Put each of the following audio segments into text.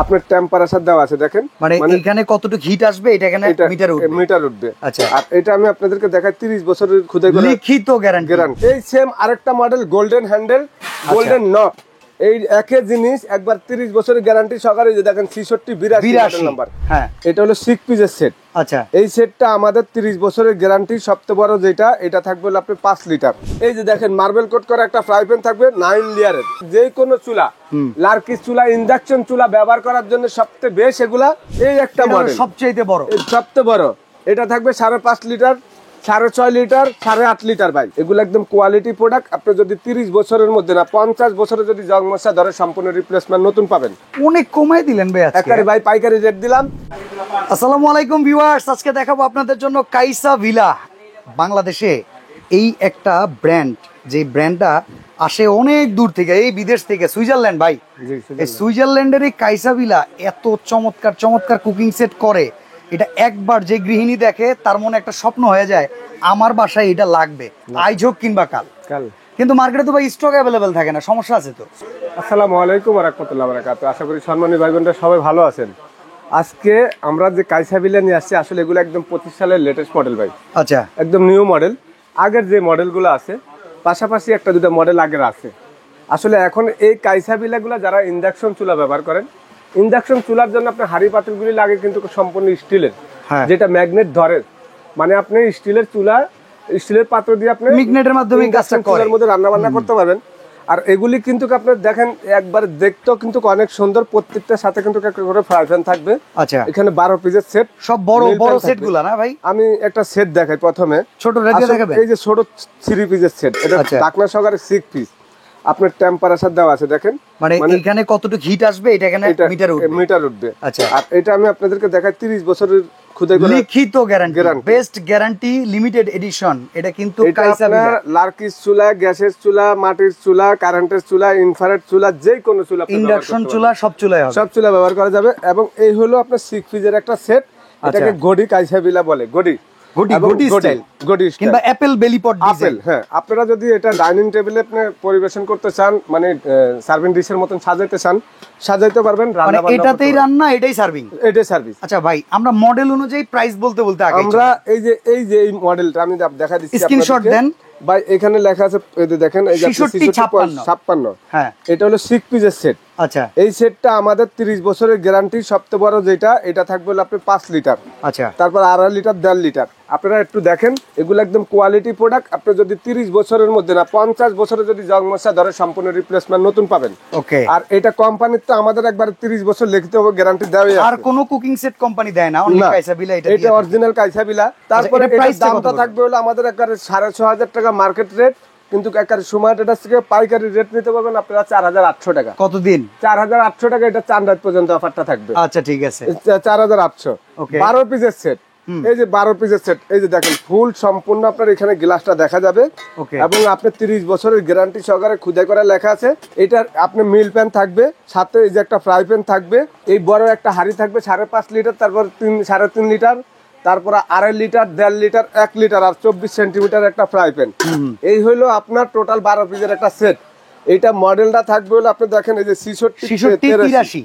আপনার টেম্পারেচার দেওয়া আছে দেখেন, মানে এখানে কতটুকু হিট আসবে এটা এখানে মিটার উঠবে। আচ্ছা, আর এটা আমি আপনাদেরকে দেখাই 30 বছরের খোদাই করা লিখিত গ্যারান্টি। এই সেম আরেকটা model golden handle, golden knock, এই একই জিনিস একবার 30 বছরের গ্যারান্টি সহকারে। যে দেখেন 6682 নাম্বার, হ্যাঁ এটা হলো 6 পিসের সেট। আচ্ছা, এই সেটটা আমাদের 30 বছরের গ্যারান্টি। সবচেয়ে বড় যেটা, এটা থাকবে হলো আপনার 5 লিটার। এই যে দেখেন মার্বেল কোট করা একটা ফ্রাই প্যান থাকবে 9 লেয়ারের। যে কোনো চুলা, লার্কিস চুলা, ইন্ডাকশন চুলা ব্যবহার করার জন্য সবচেয়ে বেশ এগুলা। এই একটা মডেল সবচেয়ে বড়, সবচেয়ে বড়। এটা থাকবে 5.5 লিটার, 6.5 লিটার, 8.5 লিটার ভাই। এগুলো একদম কোয়ালিটি প্রোডাক্ট। আপনি যদি 30 বছরের মধ্যে না 50 বছরে যদি জং মশা ধরে সম্পূর্ণ রিপ্লেসমেন্ট নতুন পাবেন। অনেক কমাই দিলেন ভাই আজকে। একেবারে ভাই পাইকারি রেট দিলাম। আসসালামু আলাইকুম ভিউয়ার্স, আজকে দেখাবো আপনাদের জন্য কাইসা ভিলা। বাংলাদেশে এই একটা ব্র্যান্ড, যে ব্র্যান্ডটা আসে অনেক দূর থেকে, এই বিদেশ থেকে, সুইজারল্যান্ড ভাই। এই সুইজারল্যান্ডের এই কাইসা ভিলা এত চমৎকার চমৎকার কুকিং সেট করে, এটা একবার যে গৃহিণী দেখে তার মনে একটা স্বপ্ন হয়ে যায় আমার বাসায় এটা লাগবে, আজ হোক কিংবা কাল। কিন্তু মার্কেটে তো ভাই স্টক অ্যাভেলেবেল থাকে না, সমস্যা আছে তো। আসসালামু আলাইকুম ওয়া রাহমাতুল্লাহি ওয়া বারাকাতুহু। আশা করি সম্মানিত ভাই বোনেরা সবাই ভালো আছেন। আজকে আমরা যে কাইসা ভিলা নিয়ে আসছি, আসলে এগুলো একদম 25 সালের লেটেস্ট মডেল ভাই। আচ্ছা, একদম নিউ মডেল। আগের যে মডেলগুলো আছে পাশাপাশি একটা দুটো মডেল আগের আছে। আসলে এখন এই কাইসা ভিলাগুলো যারা ইন্ডাকশন চুলা ব্যবহার করেন, ইন্ডাকশন চুলার জন্য আপনার হাড়ি পাতিলগুলি লাগে কিন্তু সম্পূর্ণ স্টিলের, যেটা ম্যাগনেট ধরে। মানে আপনি স্টিলের চুলা, স্টিলের পাত্র দিয়ে আপনি ম্যাগনেটের মাধ্যমে কাজটা করে চুলার মধ্যে রান্না বান্না করতে পারবেন। আর এগুলি কিন্তু আপনার দেখেন একবার দেখতেও কিন্তু অনেক সুন্দর। প্রত্যেকটার সাথে কিন্তু একটা করে ফ্রাই প্যান থাকবে। আচ্ছা, এখানে 12 পিসের সেট, সব বড় বড় সেটগুলো না ভাই। আমি একটা সেট দেখাই প্রথমে, ছোট রেডিও দেখাবেন। এই যে ছোট 3 পিসের সেট, এটা ঢাকনা সহকারে 6 পিস। আপনার টেম্পারেচার দেওয়া আছে দেখেন, মানে এখানে কতটুকু হিট আসবে এটা এখানে মিটার উঠবে। আচ্ছা, আর এটা আমি আপনাদেরকে দেখাই 30 বছরের খোদাই করা লিখিত guarantee, best guarantee, limited edition. এটা কিন্তু কাইসা ভিলা লার্কিস চুলা, গ্যাসের চুলা, মাটির চুলা, কারেন্টের চুলা, ইনফ্রারেড চুলা, যে কোনো চুলা, ইন্ডাকশন চুলা, সব চুলাই হবে, সব চুলা ব্যবহার করা যাবে। এবং এই হলো আপনার 6 পিসের একটা সেট। এটাকে গডি কাইসা ভিলা বলে, গডি কিংবা অ্যাপেল বেলি পট ডিজাইন। হ্যাঁ, আপনারা যদি এটা ডাইনিং টেবিলে আপনি পরিবেশন করতে চান, মানে সার্ভিং ডিশের মতন সাজাইতে চান, সাজাইতে পারবেন। রান্না বান্না এটাতেই রান্না, এটাই সার্ভিং, এটাই সার্ভিস। আচ্ছা ভাই, আমরা মডেল অনুযায়ী প্রাইস বলতে আগে আমরা এই যে এই মডেলটা আমি দেখা দিচ্ছি, স্ক্রিনশট দেন ভাই। এখানে লেখা আছে, এই যে দেখেন, এই যে 56। হ্যাঁ, এটা হলো 6 পিসের সেট। আচ্ছা, এই সেটটা আমাদের 30 বছরের গ্যারান্টি। সবচেয়ে বড় যেটা, এটা থাকবে হলো আপনার 5 লিটার। আচ্ছা, তারপর 2.5 লিটার, 1.5 লিটার। আপনারা একটু দেখেন, এগুলো একদম কোয়ালিটি প্রোডাক্ট। আপনি যদি 30 বছরের মধ্যে না 50 বছরে যদি জং মশা ধরে সম্পূর্ণ রিপ্লেসমেন্ট নতুন পাবেন। ওকে, আর এটা কোম্পানির তো আমাদের একবার 30 বছর লিখিত গ্যারান্টি দেওয়া আছে। আর কোনো কুকিং সেট কোম্পানি দেয় না, অনলি কাইসা ভিলা। এটা অরিজিনাল কাইসা ভিলা। তারপরে এর দামটা থাকবে হলো আমাদের একবার 6,500 টাকা মার্কেট রেট, কিন্তু একার সময় এটা থেকে পাইকারি রেট নিতে পারবেন আপনারা 4,800 টাকা। কতদিন? 4,800 টাকা। এটা চাঁদ রাত পর্যন্ত অফারটা থাকবে। আচ্ছা, ঠিক আছে, 4,800। 12 পিসের সেট। এই যে 12 পিসের সেট, এই যে দেখেন ফুল সম্পূর্ণ আপনার এখানে গ্লাসটা দেখা যাবে। এবং আপনি 30 বছরের গ্যারান্টি সহকারে খোদাই করা লেখা আছে। এটার আপনি মিল প্যান থাকবে, সাথে এই যে একটা ফ্রাই প্যান থাকবে, এই বড় একটা হাঁড়ি থাকবে 5.5 লিটার, তারপর 3.5 লিটার, তারপর 2.5 লিটার, 1.5 লিটার, 1 লিটার, আর 24 সেন্টিমিটার একটা ফ্রাই প্যান। এই হলো আপনার টোটাল 12 পিসের একটা সেট। এইটা মডেলটা থাকবে হলো আপনি দেখেন, এই যে 63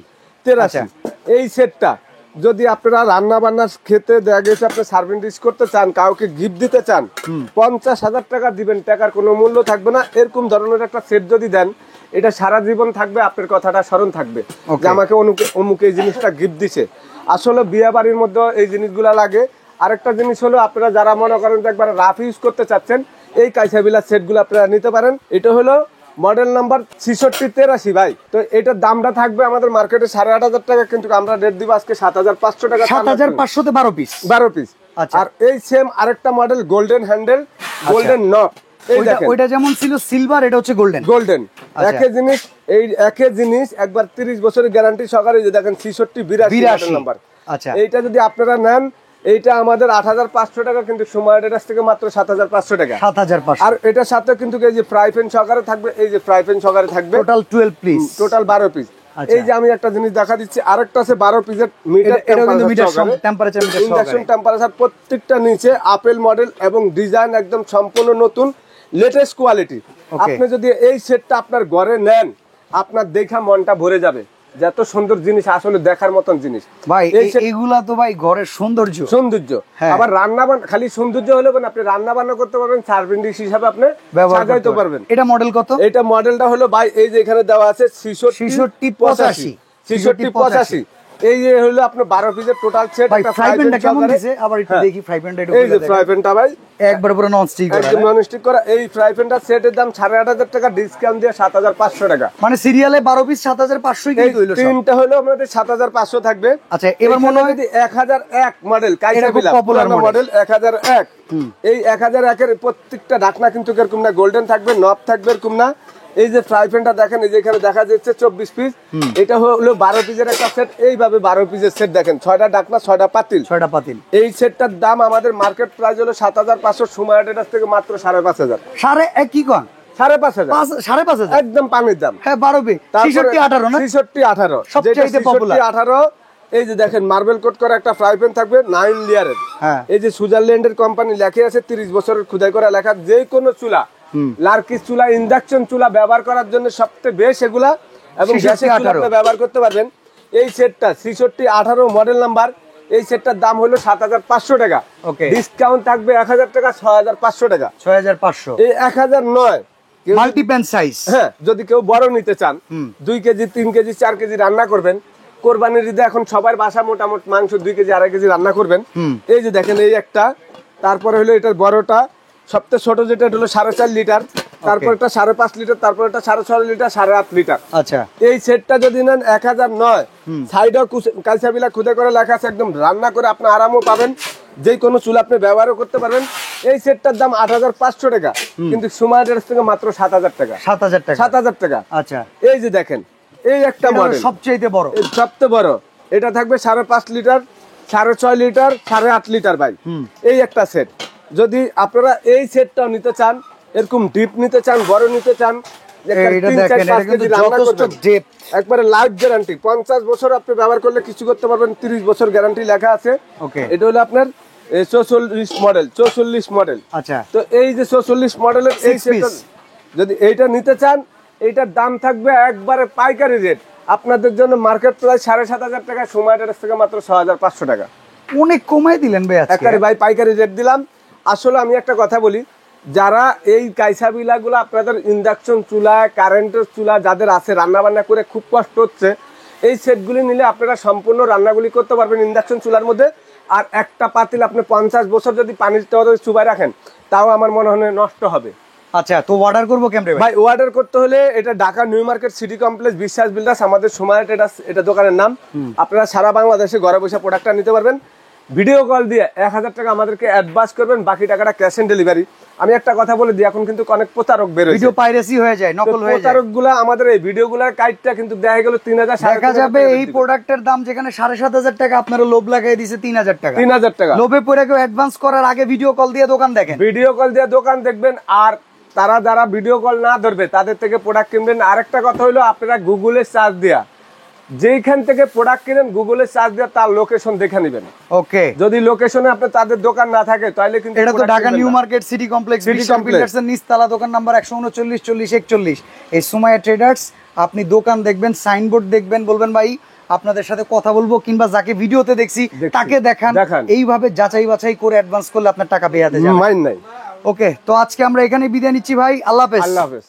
এই সেটটা যদি আপনারা রান্না বান্না খেতে দেখা গেছে আপনি সার্ভিং ডিশ করতে চান, কাউকে গিফট দিতে চান, 50,000 টাকা দিবেন, টাকার কোনো মূল্য থাকবে না। এরকম ধরনের একটা সেট যদি দেন, এটা সারা জীবন থাকবে, আপনার কথাটা স্মরণ থাকবে যে আমাকে অমুক এই জিনিসটা গিফট দিছে। আসলে বিয়ে বাড়ির মধ্যে এই জিনিসগুলা লাগে। আরেকটা জিনিস হলো, আপনারা যারা মনে করেন যে একবার রাফ ইউজ করতে চাচ্ছেন, এই কাইসা ভিলা সেটগুলো আপনারা নিতে পারেন। এটা হলো মডেল নাম্বার 6683 ভাই। তো এটার দামটা থাকবে আমাদের মার্কেটে 8,500 টাকা, কিন্তু আমরা রেট দিব আজকে 7,500 টাকা। 7,500 তে 12 পিস, 12 পিস। আর এই সেম আরেকটা model golden handle, golden knock. ওইটা যেমন ছিল সিলভার, এটা হচ্ছে গোল্ডেন। একই জিনিস, এই একই জিনিস একবার 30 বছরের গ্যারান্টি সহকারে। যে দেখেন 6682 নাম্বার। আচ্ছা, এইটা যদি আপনারা নেন, এইটা আমাদের 8,500 টাকা, কিন্তু সময় ডেটাস থেকে মাত্র 7,500 টাকা। 7,500। আর এটার সাথে কিন্তু এই যে ফ্রাই প্যান সহকারে থাকবে, এই যে ফ্রাই প্যান সহকারে থাকবে, টোটাল 12 পিস, টোটাল 12 পিস। এই যে আমি একটা জিনিস দেখা দিচ্ছি, আরেকটা আছে 12 পিসের মিটার, এটা কিন্তু metre temperature, metre induction temperature. প্রত্যেকটা নিচে আপেল মডেল এবং ডিজাইন একদম সম্পূর্ণ নতুন, লেটেস্ট কোয়ালিটি। আপনি যদি এই সেটটা আপনার ঘরে নেন, আপনার দেখা মনটা ভরে যাবে। যত সুন্দর জিনিস, আসলে দেখার মতন জিনিস ভাই। এইগুলা তো ভাই ঘরের সৌন্দর্য। আবার রান্না বান্না খালি সৌন্দর্য হলে না, আপনি রান্না বান্না করতে পারবেন, সার্ভিং ডিশ হিসাবে আপনি সাজাইতে পারবেন। এটা মডেল কত? এটা মডেলটা হলো ভাই এই যে এখানে দেওয়া আছে 6685। এই যে হলো আপনার 12 পিসের টোটাল সেট। একটা ফ্রাই প্যানটা কেমন দিছে আবার একটু দেখি। ফ্রাই প্যানটা একটু এই যে ফ্রাই প্যানটা ভাই একবার পুরো নন স্টিক করা, একদম নন স্টিক করা। এই ফ্রাই প্যানটা সেটের দাম 8500 টাকা, ডিসকাউন্ট দিয়ে 7500 টাকা। মানে সিরিয়ালে 12 পিস 7500 কি হইলো? তিনটা হলো আমাদের 7500 থাকবে। আচ্ছা, এবার মনে হয় 1001 মডেল কাইসা বিলা পপুলার মডেল 1001। এই 1001 এর প্রত্যেকটা ঢাকনা কিন্তু এরকম না, গোল্ডেন থাকবে, নব থাকবে এরকম না। এই যে ফ্রাই প্যানটা দেখেন, এই যে এখানে দেখা যাচ্ছে 24 পিস, এটা হলো 12 পিসের একটা সেট। এইভাবে 12 পিসের সেট দেখেন, 6টা ঢাকনা, 6টা পাতিল। এই সেটটার দাম আমাদের মার্কেট প্রাইস হলো 7500, সুমাইয়ার কাছ থেকে মাত্র 5500। সাড়ে এক কি কোন? 5500 একদম পানির দাম। হ্যাঁ 12 পিস 6618 না? 6618 সবচেয়ে পপুলার। 6618। এই যে দেখেন মার্বেল কোট করা একটা ফ্রাই প্যান থাকবে 9 লেয়ারের। এই যে সুইজারল্যান্ডের কোম্পানি লেখা আছে, 30 বছরের খোদাই করা লেখা। যে কোনো চুলা, লার্কিস চুলা, ইন্ডাকশন চুলা ব্যবহার করার জন্য সবচেয়ে বেশ এগুলা, এবং গ্যাসের চুলা আপনি ব্যবহার করতে পারবেন। এই সেটটা 6618 মডেল নাম্বার। এই সেটটার দাম হলো 7500 টাকা। ডিসকাউন্ট থাকবে 1000 টাকা, 6500 টাকা। 6500। এই 1000 নয়, মাল্টি প্যান সাইজ। হ্যাঁ, যদি কেউ বড় নিতে চান, 2 কেজি 3 কেজি 4 কেজি রান্না করবেন, কোরবানির ঈদে এখন সবার বাসা মোটামুটি মাংস 2 কেজি 2.5 কেজি রান্না করবেন। এই যে দেখেন এই একটা, তারপরে হলো এটার বড়টা, সবচেয়ে ছোট যেটা হলো 4.5 লিটার, তারপর এটা 5.5 লিটার, তারপর এটা 6.5 লিটার, 8.5 লিটার। আচ্ছা, এই সেটটা যদি নেন 1009। সাইডে কালসাবিলা খুদে করে লেখা আছে, একদম রান্না করে আপনি আরামও পাবেন, যে কোনো চুলা আপনি ব্যবহারও করতে পারবেন। এই সেটটার দাম 8500 টাকা, কিন্তু সুমাইয়ার থেকে মাত্র 7000 টাকা। 7000 টাকা। আচ্ছা, এই যে দেখেন এই একটা মডেল সবচেয়ে বড়, সবচেয়ে বড়। এটা থাকবে 5.5 লিটার, 6.5 লিটার, 8.5 লিটার ভাই। এই একটা সেট। যদি আপনারা এই সেটটাও নিতে চান, এরকম ডিপ নিতে চান, বড় নিতে চান, একবারে লাইফ গ্যারান্টি, 50 বছর আপনি ব্যবহার করলে কিছু করতে পারবেন, 30 বছর গ্যারান্টি লেখা আছে। এটা হলো আপনার 44 মডেল, 44 মডেল। আচ্ছা, তো এই যে 44 মডেলের এই সেটটা যদি এইটা নিতে চান, এইটার দাম থাকবে একবারে পাইকারি রেট আপনাদের জন্য মার্কেট প্রাইস 7500 টাকা, সুমাইয়ার থেকে মাত্র 6500 টাকা। অনেক কমাই দিলেন ভাই আজকে। একবারে ভাই পাইকারি রেট দিলাম। আসলে আমি একটা কথা বলি, যারা এই কাইসাবিলাগুলো আপনাদের ইন্ডাকশন চুলা, কারেন্টের চুলা যাদের আছে, রান্না বান্না করে খুব কষ্ট হচ্ছে, এই সেটগুলি নিলে আপনারা সম্পূর্ণ রান্নাগুলি করতে পারবেন ইন্ডাকশন চুলার মধ্যে। আর একটা পাতিল আপনি 50 বছর যদি পানির চুবাই রাখেন, তাও আমার মনে হয় নষ্ট হবে। আচ্ছা, তো অর্ডার করবো কেমনে ভাই? অর্ডার করতে হলে এটা Dhaka new market city complex, বিশ্বাস বিল্ডার্স, আমাদের সুমাইয়া ট্রেডার্স এটা দোকানের নাম। আপনারা সারা বাংলাদেশে ঘরে বসে প্রোডাক্টটা নিতে পারবেন। ভিডিও কল দিয়ে 1000 টাকা আমাদেরকে অ্যাডভান্স করবেন, বাকি টাকাটা ক্যাশ অন ডেলিভারি। আমি একটা কথা বলে দিই, এখন কিন্তু অনেক প্রতারক বের হয়েছে, ভিডিও পাইরেসি হয়ে যায়, নকল হয়ে যায়। প্রতারকগুলো আমাদের এই ভিডিওগুলোর কাইটটা কিন্তু দেখা গেল 3000 দেখা যাবে এই প্রোডাক্টের দাম যেখানে 7500 টাকা, আপনারা লোভ লাগাই দিয়েছে 3000 টাকা। 3000 টাকা লোভে পড়ে কেউ অ্যাডভান্স করার আগে ভিডিও কল দিয়ে দোকান দেখেন, ভিডিও কল দিয়ে দোকান দেখবেন। আর তারা যারা ভিডিও কল না ধরবে তাদের থেকে প্রোডাক্ট কিনবেন। আরেকটা কথা হলো, আপনারা গুগলে সার্চ দিয়া যেখান থেকে প্রোডাক্ট কিনেন, গুগলে সার্চ দিয়ে তার লোকেশন দেখে নেবেন। ওকে, যদি লোকেশনে আপনি তাদের দোকান না থাকে তাহলে কিন্তু এটা তো Dhaka new market city complex, বিল্ডার্সের নিচতলা, দোকান নাম্বার 139 40 41, এই সুমাইয়া ট্রেডার্স। আপনি দোকান দেখবেন, সাইনবোর্ড দেখবেন, বলবেন ভাই আপনাদের সাথে কথা বলবো, কিংবা যাকে ভিডিওতে দেখছি তাকে দেখান। এইভাবে যাচাই বাছাই করে অ্যাডভান্স করলে আপনার টাকা পেয়ে যাবে, মাইন নাই। ওকে, তো আজকে আমরা এখানে বিদায় নিচ্ছি ভাই, আল্লাহ হাফেজ।